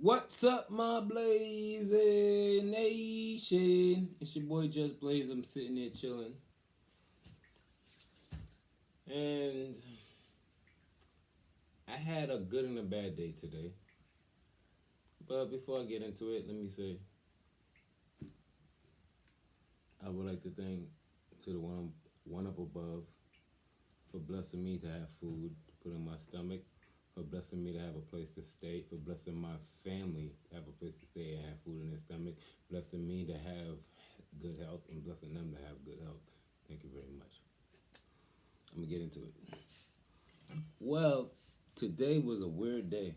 What's up, my Blazing Nation? It's your boy Just Blaze. I'm sitting there chilling. And I had a good and a bad day today. But before I get into it, let me say I would like to thank to the one up above for blessing me to have food to put in my stomach, for blessing me to have a place to stay, for blessing my family to have a place to stay and have food in their stomach, blessing me to have good health, and blessing them to have good health. Thank you very much. I'm gonna get into it. Well, today was a weird day.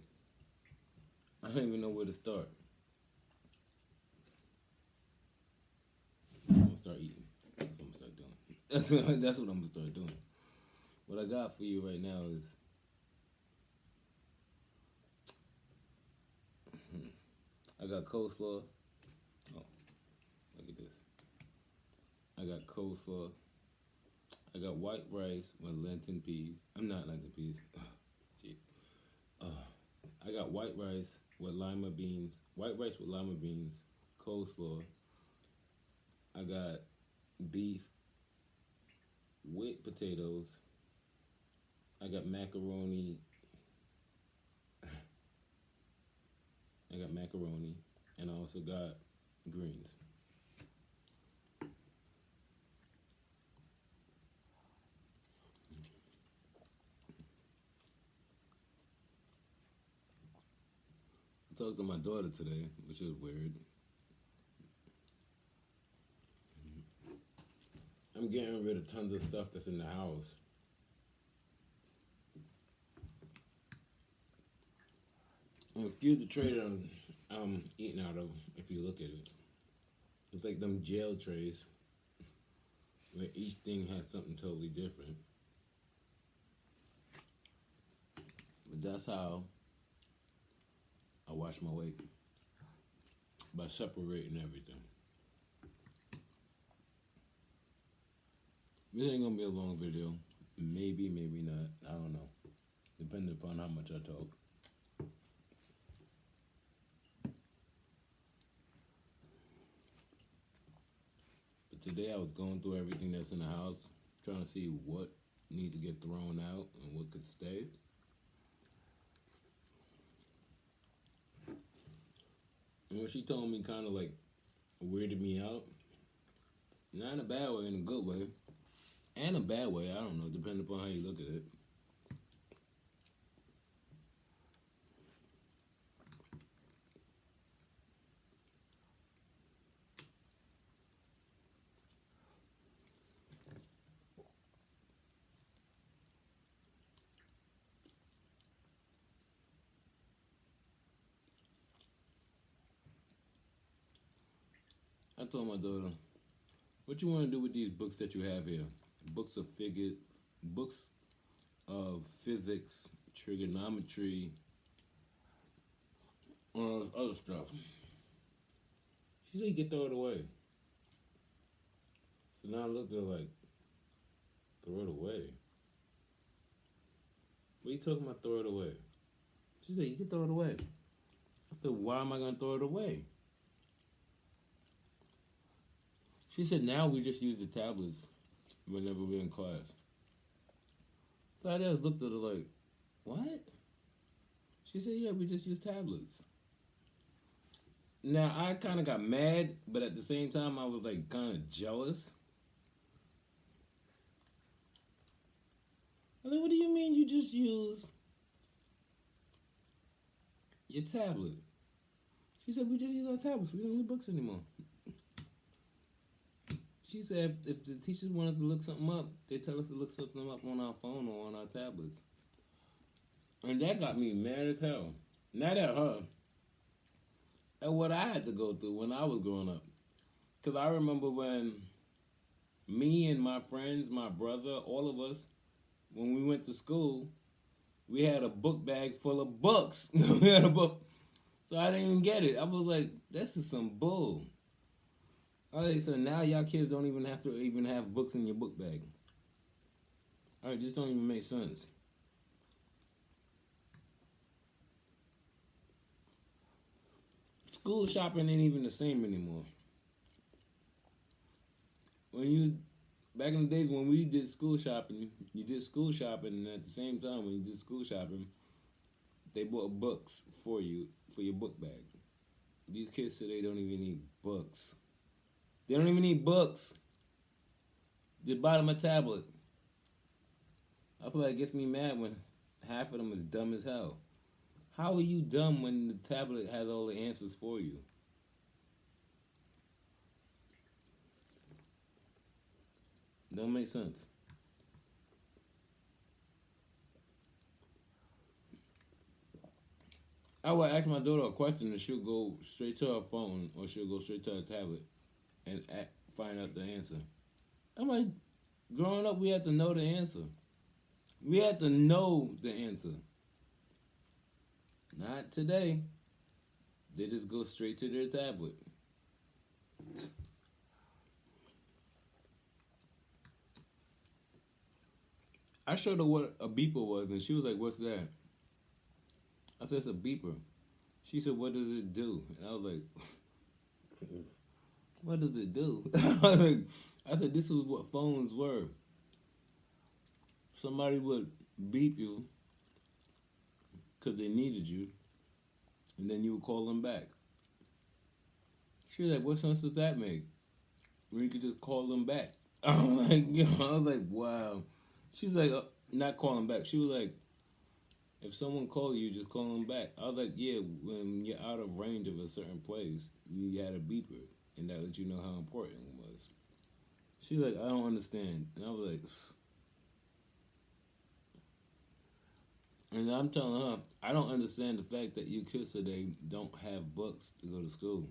I don't even know where to start. I'm gonna start eating. That's what I'm gonna start doing. That's what I'm gonna start doing. What I got for you right now is I got coleslaw. Oh, look at this. I got coleslaw. I got white rice with lentil peas. I'm not lentil peas. Shit. I got white rice with lima beans. White rice with lima beans. Coleslaw. I got beef with potatoes. I got macaroni. And I also got greens. I talked to my daughter today, which is weird. I'm getting rid of tons of stuff that's in the house. And excuse the tray that I'm eating out of, if you look at it. It's like them jail trays where each thing has something totally different. But that's how I wash my weight, by separating everything. This ain't gonna be a long video. Maybe, maybe not. I don't know. Depending upon how much I talk. But today I was going through everything that's in the house, trying to see what need to get thrown out and what could stay. And what she told me kind of like weirded me out. Not in a bad way, in a good way. And a bad way, I don't know, depending upon how you look at it. I told my daughter, what you want to do with these books that you have here? Books of physics, trigonometry, other stuff. She said you can throw it away. So now I looked at her like, throw it away? What are you talking about, throw it away? She said, you can throw it away. I said, why am I going to throw it away? She said, now we just use the tablets whenever we're in class. So I just looked at her like, what? She said, yeah, we just use tablets. Now, I kind of got mad, but at the same time, I was like kind of jealous. I was like, what do you mean you just use your tablet? She said, we just use our tablets. We don't use books anymore. She said if the teachers wanted to look something up, they tell us to look something up on our phone or on our tablets. And that got me mad as hell. Not at her. At what I had to go through when I was growing up. Because I remember when me and my friends, my brother, all of us, when we went to school, we had a book bag full of books. We had a book. So I didn't even get it. I was like, this is some bull. Alright, so now y'all kids don't even have to even have books in your book bag. Alright, just don't even make sense. School shopping ain't even the same anymore. When you back in the days when we did school shopping, you did school shopping, and at the same time when you did school shopping, they bought books for you for your book bag. These kids today don't even need books. They don't even need books. They buy them a tablet. I feel like it gets me mad when half of them is dumb as hell. How are you dumb when the tablet has all the answers for you? Don't make sense. I would ask my daughter a question and she'll go straight to her phone or she'll go straight to her tablet and find out the answer. I'm like, growing up, we had to know the answer. We had to know the answer. Not today. They just go straight to their tablet. I showed her what a beeper was, and she was like, "What's that?" I said, "It's a beeper." She said, "What does it do?" And I was like, "What does it do?" I said, "This was what phones were. Somebody would beep you because they needed you, and then you would call them back." She was like, "What sense does that make? When you could just call them back?" I was like, "Wow." She was like, "Not calling back." She was like, "If someone called you, just call them back." I was like, "Yeah, when you're out of range of a certain place, you had a beeper, and that let you know how important it was." She was like, "I don't understand." And I was like, and I'm telling her, I don't understand the fact that you kids today don't have books to go to school.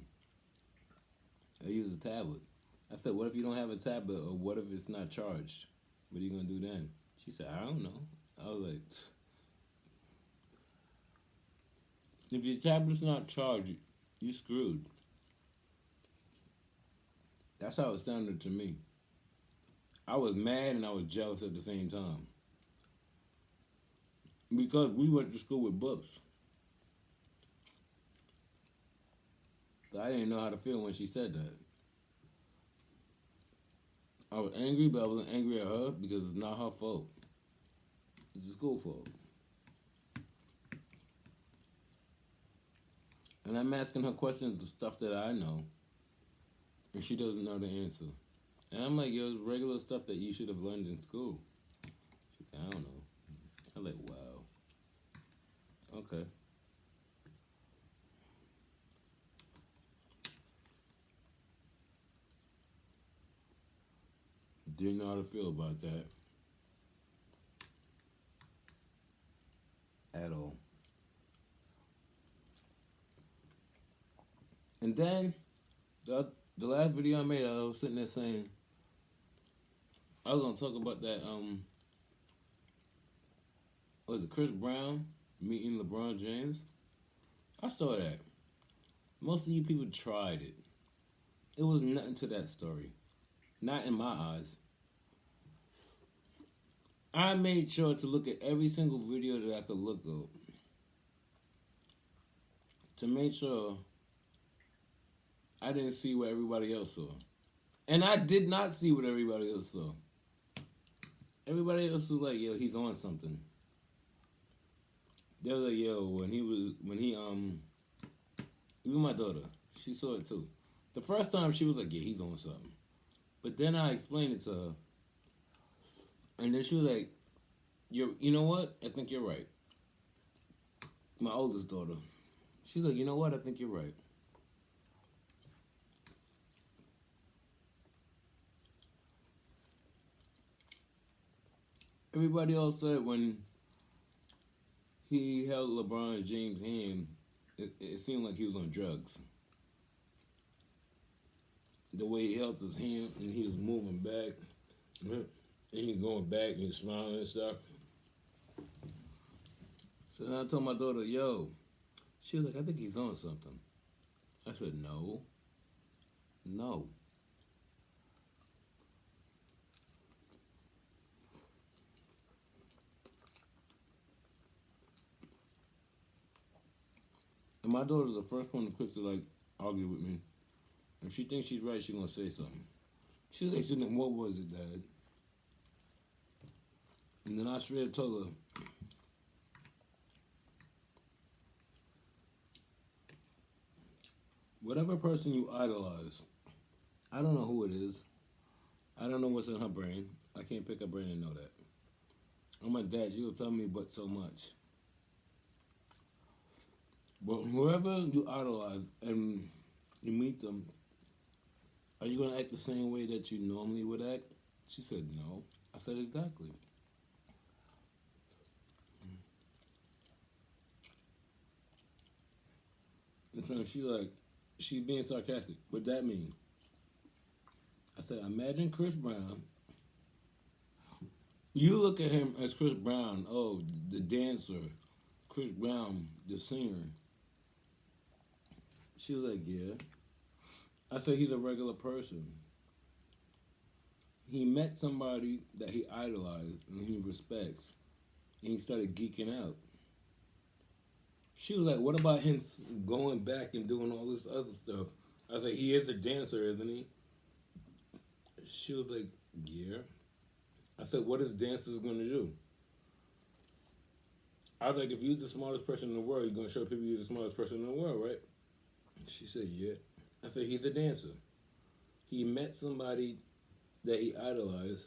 They use a tablet. I said, "What if you don't have a tablet, or what if it's not charged? What are you going to do then?" She said, "I don't know." I was like, if your tablet's not charged, you screwed. That's how it sounded to me. I was mad and I was jealous at the same time. Because we went to school with books. So I didn't know how to feel when she said that. I was angry, but I wasn't angry at her because it's not her fault. It's the school fault. And I'm asking her questions of stuff that I know, and she doesn't know the answer. And I'm like, "Yo, it's regular stuff that you should have learned in school." She's like, "I don't know." I'm like, "Wow. Okay." Didn't know how to feel about that at all. And then the last video I made, I was sitting there saying I was gonna talk about that. Was it Chris Brown meeting LeBron James? I saw that. Most of you people tried it. It was nothing to that story. Not in my eyes. I made sure to look at every single video that I could look up to make sure I didn't see what everybody else saw. And I did not see what everybody else saw. Everybody else was like, "Yo, he's on something." They was like, "Yo, even my daughter, she saw it too. The first time she was like, "Yeah, he's on something." But then I explained it to her. And then she was like, you know what? I think you're right." My oldest daughter. She's like, "You know what? I think you're right." Everybody else said when he held LeBron James' hand, it seemed like he was on drugs. The way he held his hand and he was moving back, and he was going back and he was smiling and stuff. So then I told my daughter, "Yo," she was like, "I think he's on something." I said, "No, no." And my daughter's the first one to quickly like argue with me. If she thinks she's right, she's gonna say something. She's like, "What was it, Dad?" And then I straight up told her, whatever person you idolize, I don't know who it is. I don't know what's in her brain. I can't pick her brain and know that. I'm my dad. You'll tell me but so much. But whoever you idolize and you meet them, are you gonna act the same way that you normally would act? She said no. I said exactly. And so she's being sarcastic. What that mean? I said, imagine Chris Brown. You look at him as Chris Brown, oh, the dancer. Chris Brown, the singer. She was like, yeah. I said, he's a regular person. He met somebody that he idolized and he respects. And he started geeking out. She was like, what about him going back and doing all this other stuff? I said, he is a dancer, isn't he? She was like, yeah. I said, what is dancers going to do? I was like, if you're the smartest person in the world, you're going to show people you're the smartest person in the world, right? She said, yeah. I said, he's a dancer. He met somebody that he idolized.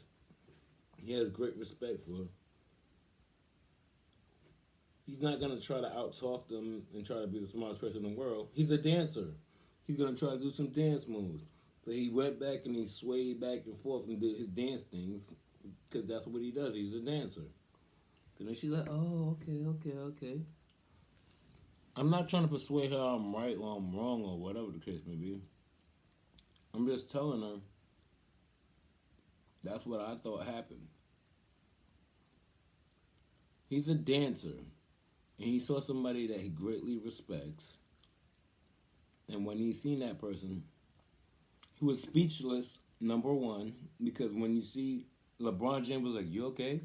He has great respect for. He's not going to try to out-talk them and try to be the smartest person in the world. He's a dancer. He's going to try to do some dance moves. So he went back and he swayed back and forth and did his dance things because that's what he does. He's a dancer. So then she's like, oh, okay. I'm not trying to persuade her I'm right or I'm wrong or whatever the case may be. I'm just telling her that's what I thought happened. He's a dancer. And he saw somebody that he greatly respects. And when he seen that person, he was speechless, number one, because when you see LeBron James was like, you okay?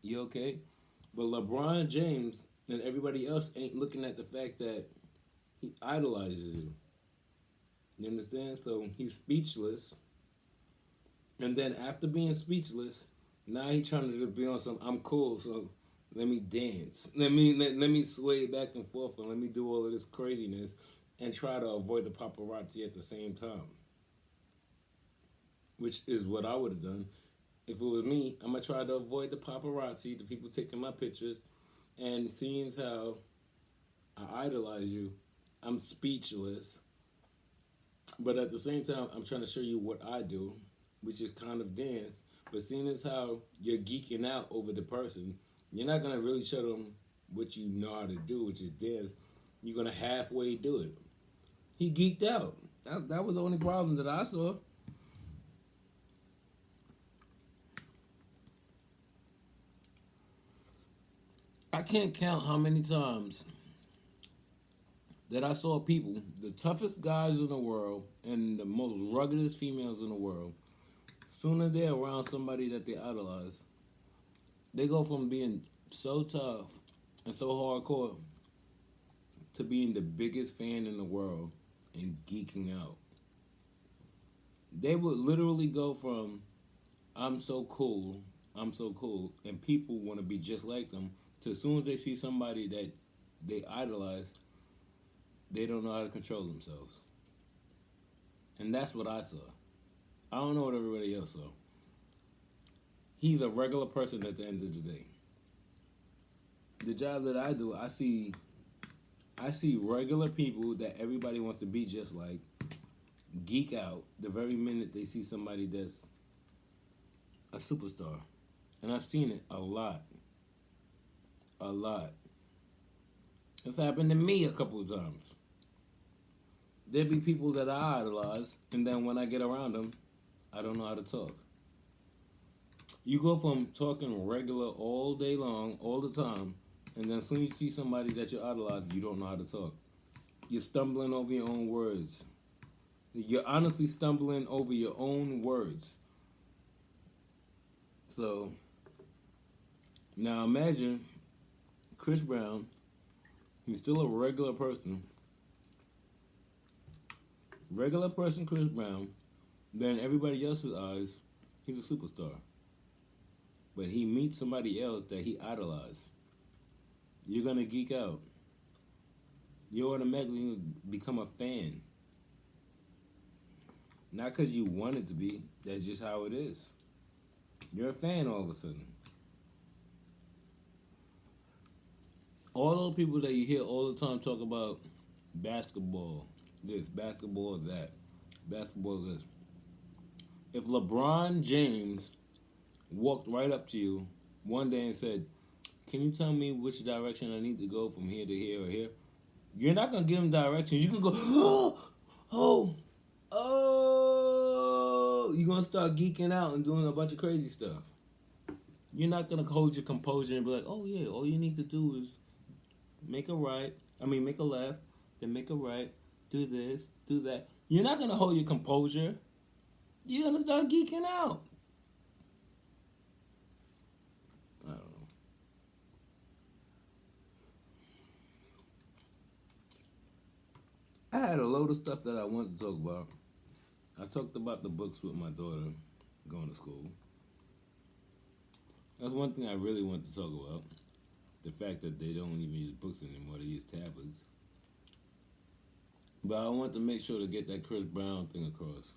You okay? But LeBron James and everybody else ain't looking at the fact that he idolizes you. You understand? So he's speechless. And then after being speechless, now he's trying to be on some, I'm cool, so let me dance. Let me sway back and forth and let me do all of this craziness and try to avoid the paparazzi at the same time. Which is what I would have done. If it was me, I'm going to try to avoid the paparazzi, the people taking my pictures, and seeing how I idolize you, I'm speechless. But at the same time, I'm trying to show you what I do, which is kind of dance. But seeing as how you're geeking out over the person, you're not going to really show them what you know how to do, which is dance. You're going to halfway do it. He geeked out. That was the only problem that I saw. I can't count how many times that I saw people, the toughest guys in the world and the most ruggedest females in the world, soon as they're around somebody that they idolize, they go from being so tough and so hardcore to being the biggest fan in the world and geeking out. They would literally go from, I'm so cool, and people want to be just like them, to as soon as they see somebody that they idolize, they don't know how to control themselves. And that's what I saw. I don't know what everybody else saw. He's a regular person at the end of the day. The job that I do, I see regular people that everybody wants to be just like geek out the very minute they see somebody that's a superstar. And I've seen it a lot. A lot. It's happened to me a couple of times. There'd be people that I idolize, and then when I get around them, I don't know how to talk. You go from talking regular all day long, all the time, and then as soon as you see somebody that you idolize, you don't know how to talk. You're stumbling over your own words. You're honestly stumbling over your own words. So, now imagine Chris Brown, he's still a regular person, Regular person Chris Brown, then everybody else's eyes, he's a superstar. But he meets somebody else that he idolizes. You're gonna geek out. You automatically become a fan. Not because you want it to be. That's just how it is. You're a fan all of a sudden. All those people that you hear all the time talk about basketball, this, basketball, that, basketball, this. If LeBron James walked right up to you one day and said, "Can you tell me which direction I need to go from here to here or here?" You're not going to give him directions. You can go, oh. You're going to start geeking out and doing a bunch of crazy stuff. You're not going to hold your composure and be like, "Oh, yeah, all you need to do is make a left, then make a right, do this, do that." You're not going to hold your composure. You're going to start geeking out. I don't know. I had a load of stuff that I wanted to talk about. I talked about the books with my daughter going to school. That's one thing I really want to talk about. The fact that they don't even use books anymore, they use tablets. But I want to make sure to get that Chris Brown thing across.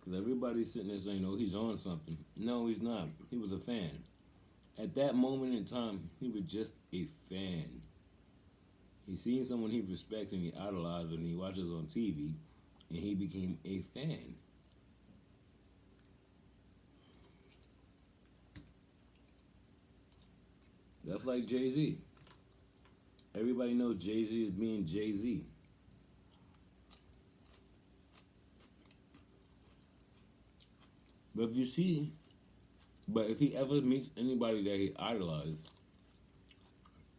Because everybody's sitting there saying, "Oh, he's on something." No, he's not. He was a fan. At that moment in time, he was just a fan. He seen someone he respects and he idolizes and he watches on TV, and he became a fan. That's like Jay-Z. Everybody knows Jay-Z is being Jay-Z. But if he ever meets anybody that he idolized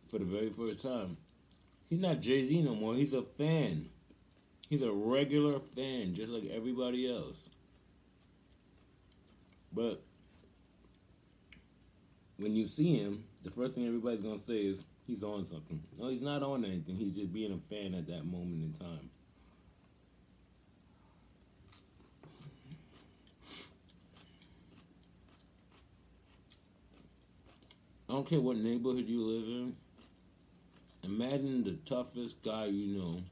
for the very first time, he's not Jay-Z no more. He's a fan. He's a regular fan, just like everybody else. But when you see him, the first thing everybody's going to say is, "He's on something." No, he's not on anything. He's just being a fan at that moment in time. I don't care what neighborhood you live in. Imagine the toughest guy you know,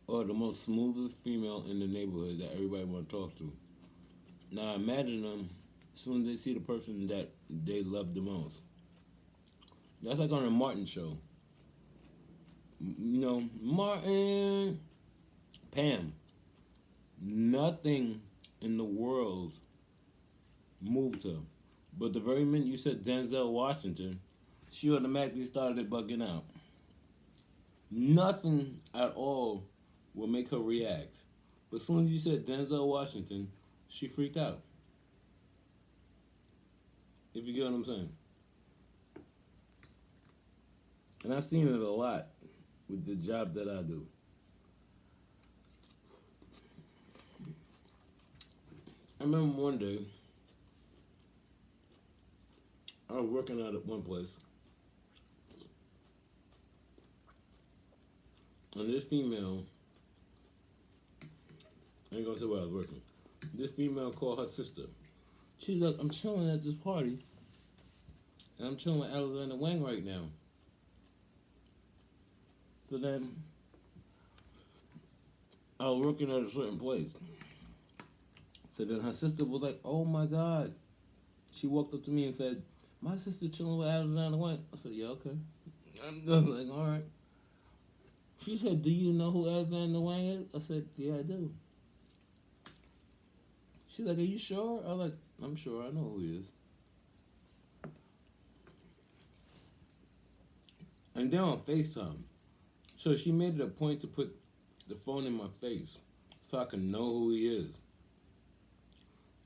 or the most smoothest female in the neighborhood that everybody want to talk to. Now imagine them as soon as they see the person that they love the most. That's like on a Martin show. Martin, Pam. Nothing in the world moved her. But the very minute you said Denzel Washington, she automatically started bugging out. Nothing at all will make her react. But as soon as you said Denzel Washington, she freaked out. If you get what I'm saying. And I've seen it a lot with the job that I do. I remember one day, I was working out at one place, and this female, I ain't gonna say where I was working, this female called her sister. She's like, "I'm chilling at this party, and I'm chilling with Alexander Wang right now." So then, I was working at a certain place. So then her sister was like, "Oh my God." She walked up to me and said, "My sister chilling with Alexander Wang." I said, "Yeah, okay." I'm just like, "All right." She said, "Do you know who Alexander Wang is?" I said, "Yeah, I do." She's like, "Are you sure?" I was like, "I'm sure. I know who he is." And they're on FaceTime. So she made it a point to put the phone in my face so I can know who he is.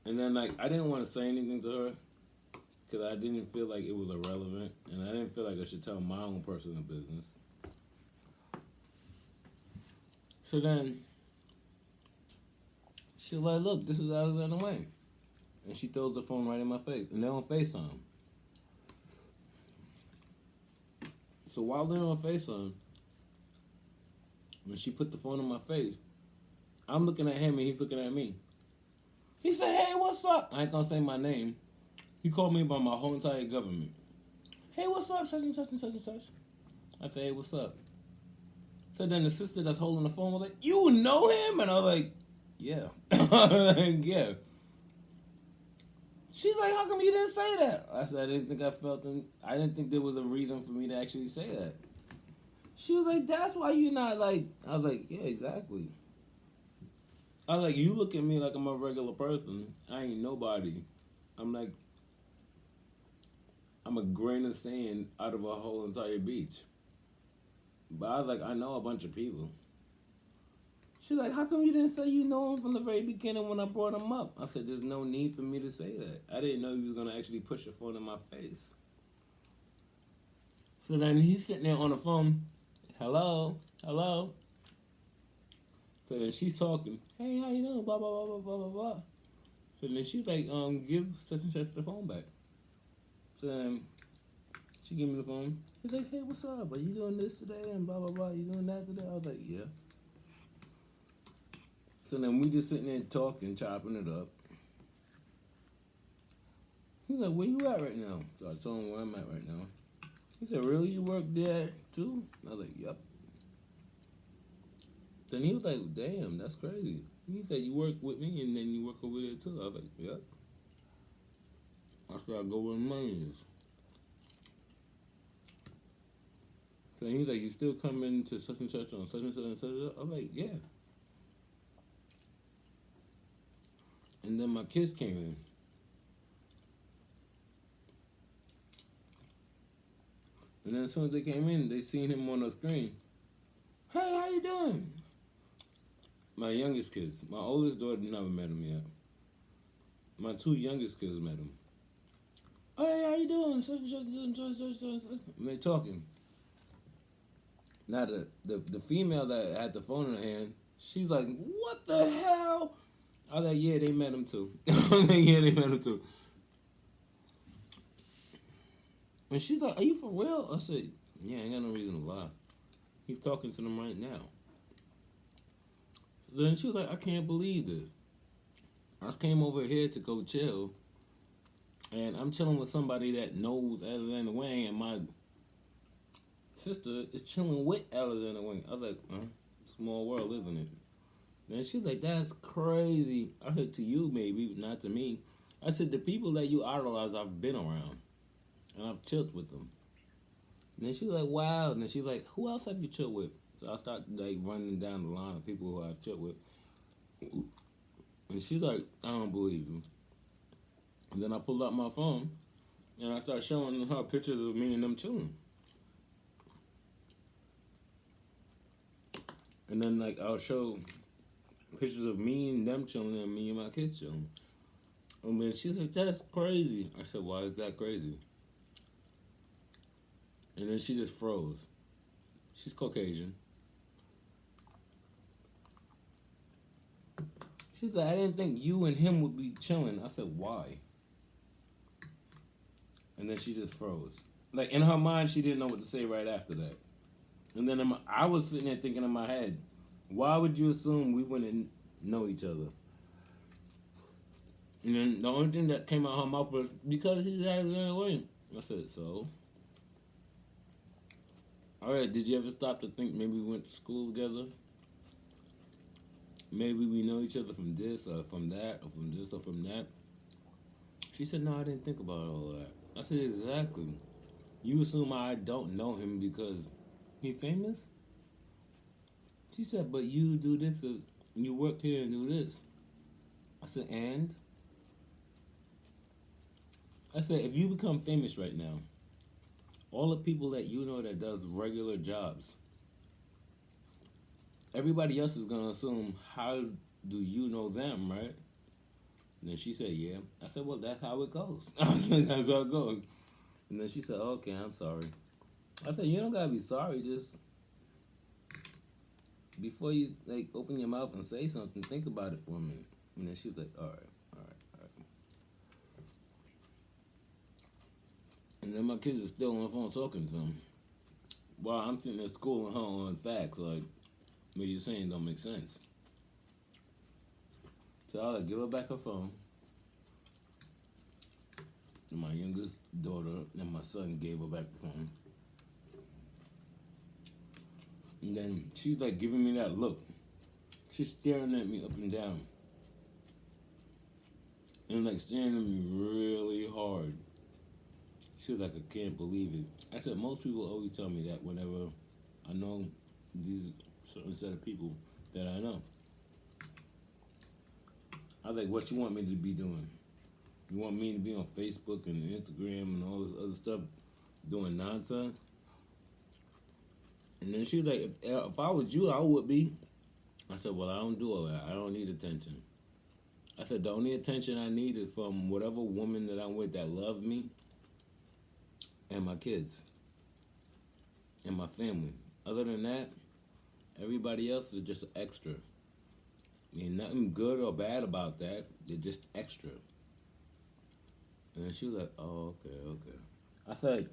And then, I didn't want to say anything to her because I didn't feel like it was irrelevant, and I didn't feel like I should tell my own personal business. So then, she's like, "Look, this is Alexander Wang." And she throws the phone right in my face, and they're on FaceTime. So while they're on FaceTime, When she put the phone in my face, I'm looking at him and he's looking at me. He said, "Hey, what's up?" I ain't gonna say my name. He called me by my whole entire government. "Hey, what's up? Such and such and such and such." I said, "Hey, what's up?" So then the sister that's holding the phone was like, "You know him?" And I was like, "Yeah." Yeah. She's like, "How come you didn't say that?" I said, I didn't think there was a reason for me to actually say that. She was like, "That's why you not like," I was like, "Yeah, exactly." I was like, "You look at me like I'm a regular person. I ain't nobody. I'm like, I'm a grain of sand out of a whole entire beach." But I was like, "I know a bunch of people." She's like, "How come you didn't say you know him from the very beginning when I brought him up?" I said, "There's no need for me to say that. I didn't know you was going to actually push your phone in my face." So then he's sitting there on the phone. "Hello? Hello?" So then she's talking. "Hey, how you doing? Blah, blah, blah, blah, blah, blah, blah." So then she's like, "Give such and such the phone back." So then she gave me the phone. He's like, "Hey, what's up? Are you doing this today? And blah, blah, blah. You doing that today?" I was like, "Yeah." So then we just sitting there talking, chopping it up. He's like, "Where you at right now?" So I told him where I'm at right now. He said, "Really? You work there too?" I was like, "Yep." Then he was like, "Damn, that's crazy." He said, "You work with me and then you work over there too?" I was like, "Yep." I said, "I go where the money is." So he's like, "You still coming to such and such on such and such and such?" I was like, "Yeah." And then my kids came in. And then as soon as they came in, they seen him on the screen. "Hey, how you doing?" My youngest kids. My oldest daughter never met him yet. My two youngest kids met him. "Oh, hey, how you doing?" Such and such and such and such and such. And they talking. Now the female that had the phone in her hand, she's like, "What the hell?" I was like, "Yeah, they met him too." I was like, "Yeah, they met him too." And she's like, "Are you for real?" I said, "Yeah, I ain't got no reason to lie. He's talking to them right now." Then she was like, "I can't believe this. I came over here to go chill, and I'm chilling with somebody that knows Alexander Wang, and my sister is chilling with Alexander Wang." I was like, small world, isn't it?" Then she's like, "That's crazy." I said, "To you, maybe, not to me." I said, "The people that you idolize, I've been around, and I've chilled with them." And then she's like, "Wow." And then she's like, "Who else have you chilled with?" So I start like running down the line of people who I've chilled with. And she's like, "I don't believe you." And then I pulled out my phone and I start showing her pictures of me and them chilling. And then like I'll show pictures of me and them chilling and me and my kids chilling. And then she's like, "That's crazy." I said, "Why is that crazy?" And then she just froze. She's Caucasian. She's like, "I didn't think you and him would be chilling." I said, "Why?" And then she just froze. Like in her mind, she didn't know what to say right after that. And then I was sitting there thinking in my head, why would you assume we wouldn't know each other? And then the only thing that came out of her mouth was, "Because he's Alexander Wang." I said, "So?" All right, did you ever stop to think maybe we went to school together? Maybe we know each other from this or from that or from this or from that? She said, "No, I didn't think about all that." I said, "Exactly. You assume I don't know him because he's famous?" She said, "But you do this, you work here and do this." I said, "And?" I said, "If you become famous right now, all the people that you know that does regular jobs, everybody else is gonna assume, how do you know them, right?" And then she said, "Yeah." I said, "Well, that's how it goes." That's how it goes. And then she said, "Okay, I'm sorry." I said, "You don't gotta be sorry. Just before you like open your mouth and say something, think about it for a minute." And then she's like, "All right, all right, all right." And then my kids are still on the phone talking to him while I'm sitting there schooling her on facts. Like, what you're saying don't make sense. So I like give her back her phone. And my youngest daughter and my son gave her back the phone. And then she's like giving me that look. She's staring at me up and down. And like staring at me really hard. She was like, I can't believe it. I said, most people always tell me that whenever I know these certain set of people that I know. I was like, what you want me to be doing? You want me to be on Facebook and Instagram and all this other stuff doing nonsense? And then she was like, if I was you, I would be. I said, well, I don't do all that. I don't need attention. I said, the only attention I need is from whatever woman that I'm with that loves me and my kids and my family. Other than that, everybody else is just extra. I mean, nothing good or bad about that. They're just extra. And then she was like, oh, okay. I said,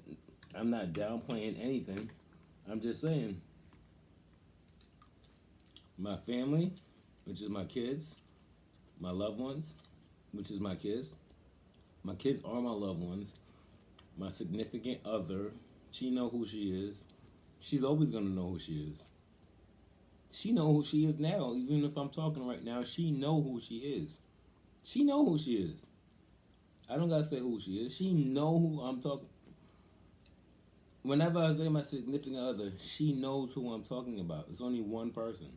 I'm not downplaying anything. I'm just saying, my family, which is my kids, my loved ones, which is my kids are my loved ones, my significant other, she know who she is. She's always gonna know who she is. She know who she is now. Even if I'm talking right now, she know who she is. She know who she is. I don't gotta say who she is. She know who I'm talking. Whenever I say my significant other, she knows who I'm talking about. It's only one person.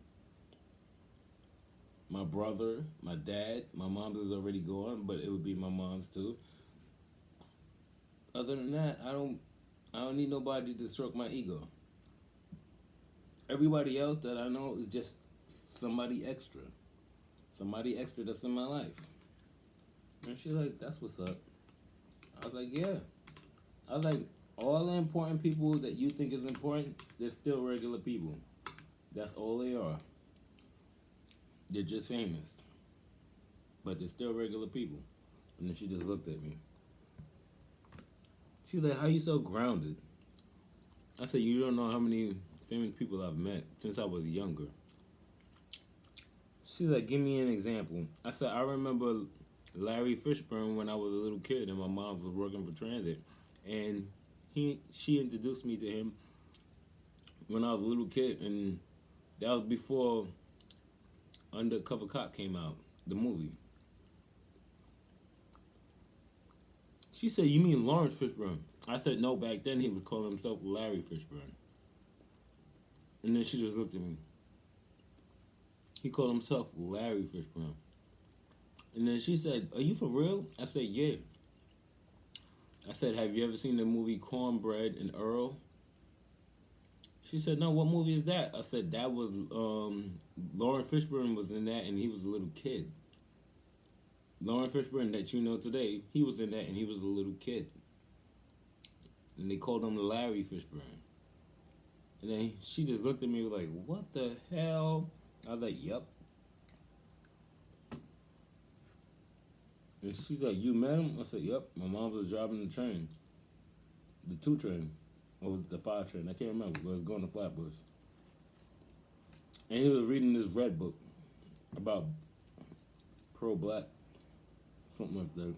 My brother, my dad, my mom is already gone, but it would be my mom's too. Other than that, I don't need nobody to stroke my ego. Everybody else that I know is just somebody extra. Somebody extra that's in my life. And she's like, that's what's up. I was like, yeah. I was like, all the important people that you think is important, they're still regular people. That's all they are. They're just famous. But they're still regular people. And then she just looked at me. She was like, how you so grounded? I said, you don't know how many famous people I've met since I was younger. She's like, give me an example. I said, I remember Larry Fishburne when I was a little kid and my mom was working for transit. And she introduced me to him when I was a little kid. And that was before Undercover Cop came out, the movie. She said, you mean Lawrence Fishburne? I said, no, back then he would call himself Larry Fishburne. And then she just looked at me. He called himself Larry Fishburne. And then she said, are you for real? I said, yeah. I said, have you ever seen the movie Cornbread and Earl? She said, no, what movie is that? I said, that was, Lawrence Fishburne was in that and he was a little kid. Lawrence Fishburne that you know today, he was in that and he was a little kid. And they called him Larry Fishburne. And then she just looked at me like, what the hell? I was like, yep. And she's like, you met him? I said, yep. My mom was driving the train. The 2 train. Or the 5 train. I can't remember, but it was going to Flatbush. And he was reading this red book about pro-black. Something like that.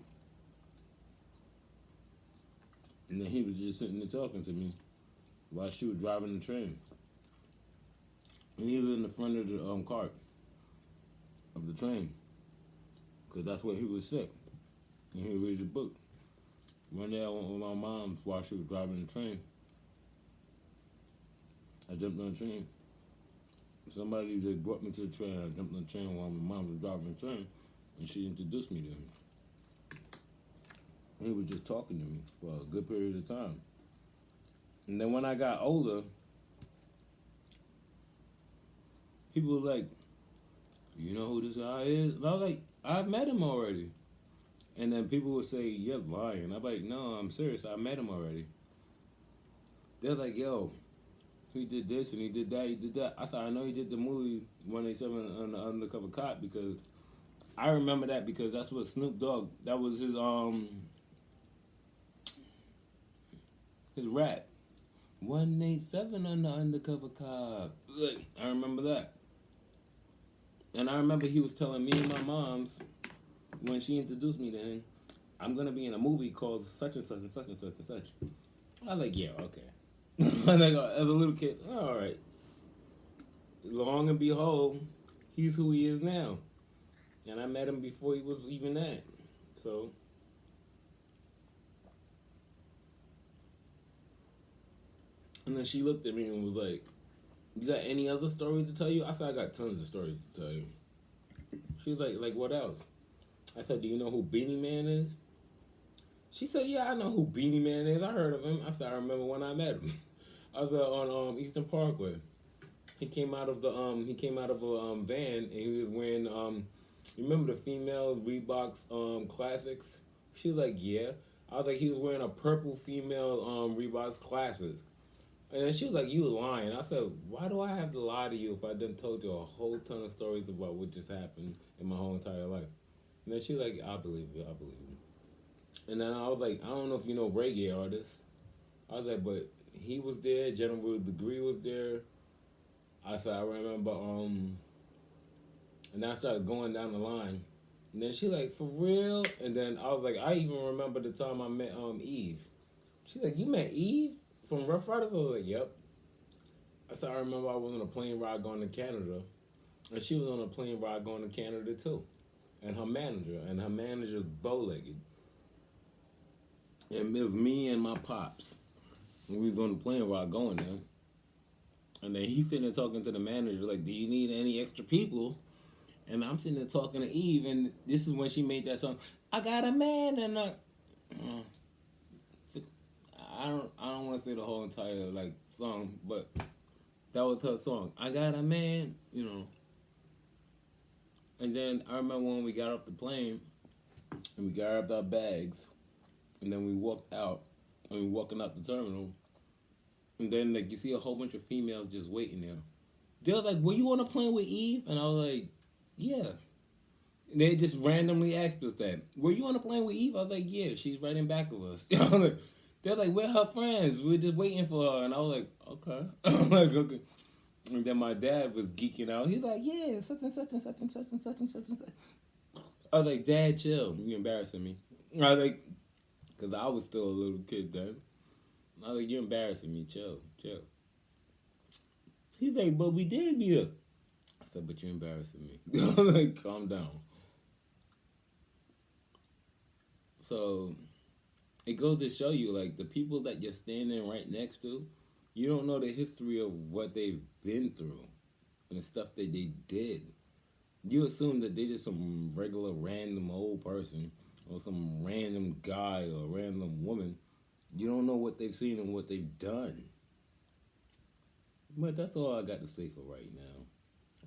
And then he was just sitting there talking to me while she was driving the train. And he was in the front of the cart of the train. Because that's where he was sick. And he read the book. One day I went with my mom while she was driving the train. I jumped on the train. Somebody just brought me to the train. I jumped on the train while my mom was driving the train. And she introduced me to him. He was just talking to me for a good period of time. And then when I got older, people were like, you know who this guy is? And I was like, I've met him already. And then people would say, you're lying. I'm like, no, I'm serious. I met him already. They're like, yo, he did this and he did that, he did that. I said, I know he did the movie 187 on the Undercover Cop because I remember that because that's what Snoop Dogg, that was his rap. 187 on the Undercover Cop. Like, I remember that. And I remember he was telling me and my mom's when she introduced me to him, I'm gonna be in a movie called such and such and such and such and such. I was like, yeah, okay. Like, as a little kid, all right. Long and behold, he's who he is now. And I met him before he was even that. So, and then she looked at me and was like, you got any other stories to tell you? I said, I got tons of stories to tell you. She was like what else? I said, do you know who Beanie Man is? She said, yeah, I know who Beanie Man is. I heard of him. I said, I remember when I met him. I was on Eastern Parkway. He came out of a van and he was wearing you remember the female Reeboks classics? She was like, yeah. I was like, he was wearing a purple female Reeboks classics. And then she was like, you lying. I said, why do I have to lie to you if I done told you a whole ton of stories about what just happened in my whole entire life? And then she was like, I believe you. And then I was like, I don't know if you know reggae artists. I was like, but he was there, General Degree was there. I said, I remember, and then I started going down the line. And then she like, for real? And then I was like, I even remember the time I met Eve. She's like, you met Eve from Rough Riders? I was like, yep. I said, I remember I was on a plane ride going to Canada. And she was on a plane ride going to Canada too. And her manager's bow-legged. And it was me and my pops. And we was on the plane ride going there. And then he's sitting there talking to the manager, like, do you need any extra people? And I'm sitting there talking to Eve, and this is when she made that song, I got a man, and I don't want to say the whole entire, like, song, but that was her song. I got a man, you know. And then I remember when we got off the plane, and we grabbed our bags, and then we walked out, and we were walking out the terminal. And then, like, you see a whole bunch of females just waiting there. They were like, were you on a plane with Eve? And I was like, yeah. And they just randomly asked us that. Were you on a plane with Eve? I was like, yeah, she's right in back of us. They're like, we're her friends. We're just waiting for her. And I was like, okay. I'm like, okay. And then my dad was geeking out. He's like, yeah, such and such and such and such and such and such and such. I was like, Dad, chill. You're embarrassing me. I was like, because I was still a little kid then. I was like, you're embarrassing me. Chill. He's like, but we did meet up. I said, but you're embarrassing me. I was like, calm down. So, it goes to show you, like, the people that you're standing right next to, you don't know the history of what they've been through and the stuff that they did. You assume that they're just some regular random old person or some random guy or random woman. You don't know what they've seen and what they've done. But that's all I got to say for right now.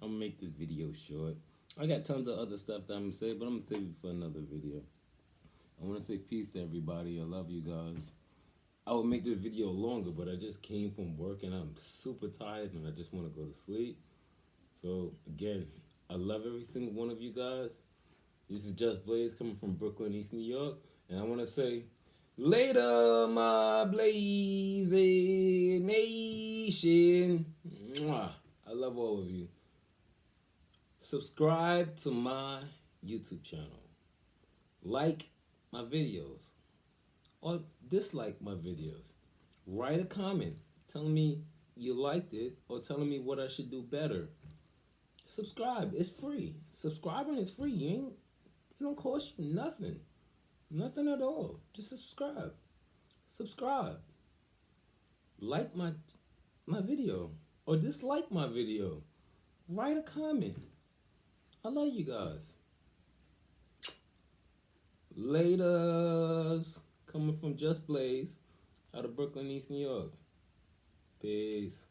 I'm going to make this video short. I got tons of other stuff that I'm going to say, but I'm going to save it for another video. I want to say peace to everybody. I love you guys. I would make this video longer, but I just came from work and I'm super tired and I just want to go to sleep. So, again, I love every single one of you guys. This is Just Blaze coming from Brooklyn, East New York. And I want to say, later, my Blazing Nation. Mwah. I love all of you. Subscribe to my YouTube channel. Like my videos. Or dislike my videos. Write a comment telling me you liked it or telling me what I should do better. Subscribe. It's free. Subscribing is free. It don't cost you nothing. Nothing at all. Just subscribe. Subscribe. Like my video. Or dislike my video. Write a comment. I love you guys. Laters. Coming from Just Blaze out of Brooklyn, East New York. Peace.